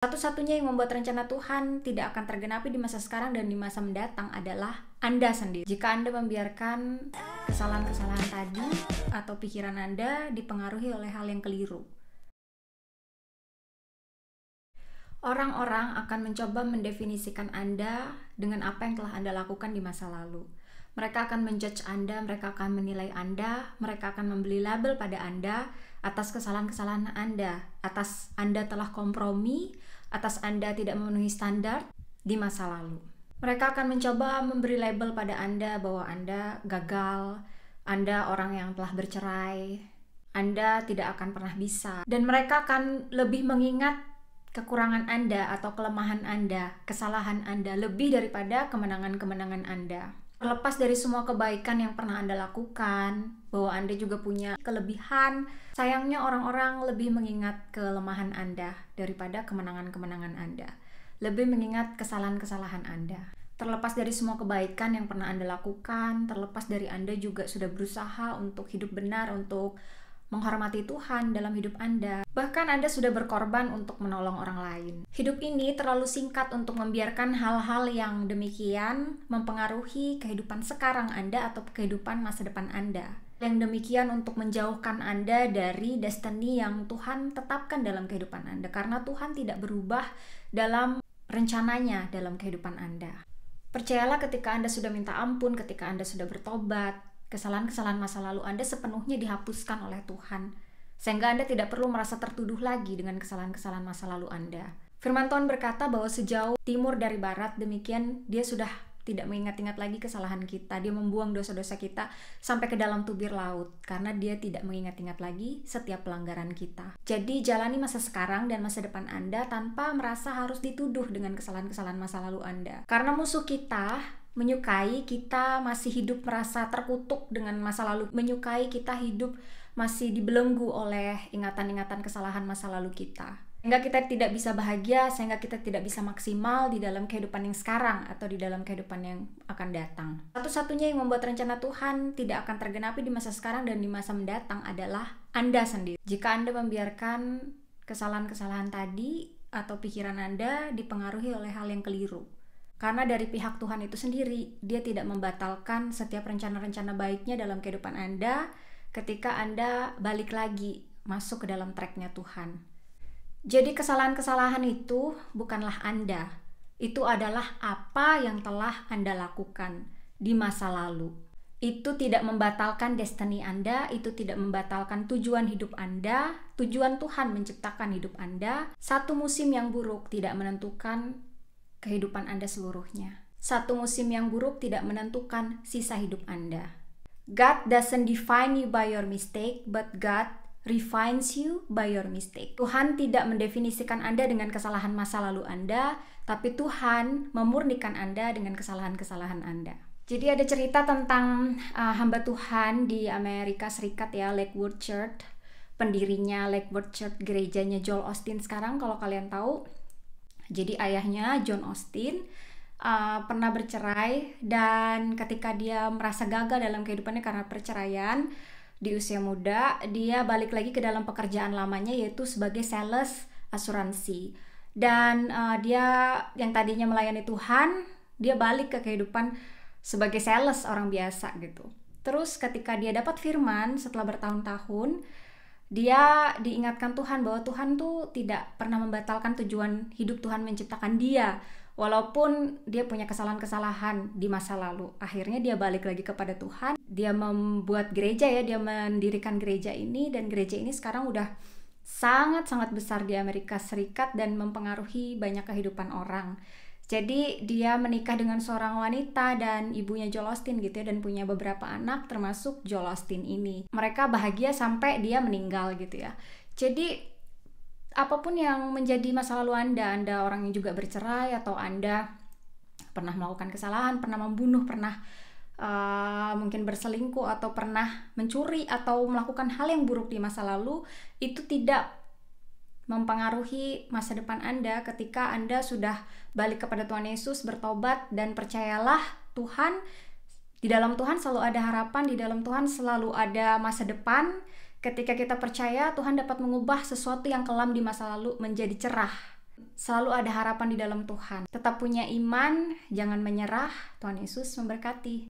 Satu-satunya yang membuat rencana Tuhan tidak akan tergenapi di masa sekarang dan di masa mendatang adalah Anda sendiri. Jika Anda membiarkan kesalahan-kesalahan tadi atau pikiran Anda dipengaruhi oleh hal yang keliru. Orang-orang akan mencoba mendefinisikan Anda dengan apa yang telah Anda lakukan di masa lalu. Mereka akan menjudge Anda, mereka akan menilai Anda, mereka akan membeli label pada Anda atas kesalahan-kesalahan Anda, atas Anda telah kompromi, atas Anda tidak memenuhi standar di masa lalu. Mereka akan mencoba memberi label pada Anda bahwa Anda gagal, Anda orang yang telah bercerai, Anda tidak akan pernah bisa, dan mereka akan lebih mengingat kekurangan Anda atau kelemahan Anda, kesalahan Anda lebih daripada kemenangan-kemenangan Anda. Terlepas dari semua kebaikan yang pernah Anda lakukan, bahwa Anda juga punya kelebihan, sayangnya orang-orang lebih mengingat kelemahan Anda daripada kemenangan-kemenangan Anda. Lebih mengingat kesalahan-kesalahan Anda. Terlepas dari semua kebaikan yang pernah Anda lakukan, terlepas dari Anda juga sudah berusaha untuk hidup benar, untuk menghormati Tuhan dalam hidup Anda. Bahkan Anda sudah berkorban untuk menolong orang lain. Hidup ini terlalu singkat untuk membiarkan hal-hal yang demikian mempengaruhi kehidupan sekarang Anda atau kehidupan masa depan Anda. Yang demikian untuk menjauhkan Anda dari destiny yang Tuhan tetapkan dalam kehidupan Anda. Karena Tuhan tidak berubah dalam rencananya dalam kehidupan Anda. Percayalah, ketika Anda sudah minta ampun, ketika Anda sudah bertobat, kesalahan-kesalahan masa lalu Anda sepenuhnya dihapuskan oleh Tuhan, sehingga Anda tidak perlu merasa tertuduh lagi dengan kesalahan-kesalahan masa lalu Anda. Firman Tuhan berkata bahwa sejauh timur dari barat, demikian Dia sudah tidak mengingat-ingat lagi kesalahan kita. Dia membuang dosa-dosa kita sampai ke dalam tubir laut, karena Dia tidak mengingat-ingat lagi setiap pelanggaran kita. Jadi jalani masa sekarang dan masa depan Anda tanpa merasa harus dituduh dengan kesalahan-kesalahan masa lalu Anda. Karena musuh kita menyukai kita masih hidup merasa terkutuk dengan masa lalu, menyukai kita hidup masih dibelenggu oleh ingatan-ingatan kesalahan masa lalu kita, sehingga kita tidak bisa bahagia, sehingga kita tidak bisa maksimal di dalam kehidupan yang sekarang atau di dalam kehidupan yang akan datang. Satu-satunya yang membuat rencana Tuhan tidak akan tergenapi di masa sekarang dan di masa mendatang adalah Anda sendiri. Jika Anda membiarkan kesalahan-kesalahan tadi atau pikiran Anda dipengaruhi oleh hal yang keliru. Karena dari pihak Tuhan itu sendiri, Dia tidak membatalkan setiap rencana-rencana baiknya dalam kehidupan Anda ketika Anda balik lagi masuk ke dalam tracknya Tuhan. Jadi kesalahan-kesalahan itu bukanlah Anda. Itu adalah apa yang telah Anda lakukan di masa lalu. Itu tidak membatalkan destiny Anda, itu tidak membatalkan tujuan hidup Anda, tujuan Tuhan menciptakan hidup Anda. Satu musim yang buruk tidak menentukan kehidupan Anda seluruhnya. Satu musim yang buruk tidak menentukan sisa hidup Anda. God doesn't define you by your mistake, but God refines you by your mistake. Tuhan tidak mendefinisikan Anda dengan kesalahan masa lalu Anda, tapi Tuhan memurnikan Anda dengan kesalahan-kesalahan Anda. Jadi ada cerita tentang hamba Tuhan di Amerika Serikat ya, Lakewood Church. Pendirinya Lakewood Church, gerejanya Joel Osteen sekarang kalau kalian tahu. Jadi ayahnya John Osteen pernah bercerai, dan ketika dia merasa gagal dalam kehidupannya karena perceraian di usia muda, dia balik lagi ke dalam pekerjaan lamanya, yaitu sebagai sales asuransi. Dan dia yang tadinya melayani Tuhan, dia balik ke kehidupan sebagai sales orang biasa gitu. Terus ketika dia dapat firman setelah bertahun-tahun, dia diingatkan Tuhan bahwa Tuhan tuh tidak pernah membatalkan tujuan hidup Tuhan menciptakan dia, walaupun dia punya kesalahan-kesalahan di masa lalu. Akhirnya dia balik lagi kepada Tuhan. Dia membuat gereja ya, dia mendirikan gereja ini, dan gereja ini sekarang udah sangat-sangat besar di Amerika Serikat dan mempengaruhi banyak kehidupan orang. Jadi dia menikah dengan seorang wanita dan ibunya Joel Osteen gitu ya, dan punya beberapa anak termasuk Joel Osteen ini. Mereka bahagia sampai dia meninggal gitu ya. Jadi apapun yang menjadi masa lalu Anda orang yang juga bercerai, atau Anda pernah melakukan kesalahan, pernah membunuh, pernah mungkin berselingkuh, atau pernah mencuri, atau melakukan hal yang buruk di masa lalu, itu tidak mempengaruhi masa depan Anda ketika Anda sudah balik kepada Tuhan Yesus, bertobat, dan percayalah Tuhan, di dalam Tuhan selalu ada harapan, di dalam Tuhan selalu ada masa depan. Ketika kita percaya, Tuhan dapat mengubah sesuatu yang kelam di masa lalu menjadi cerah. Selalu ada harapan di dalam Tuhan. Tetap punya iman, jangan menyerah. Tuhan Yesus memberkati.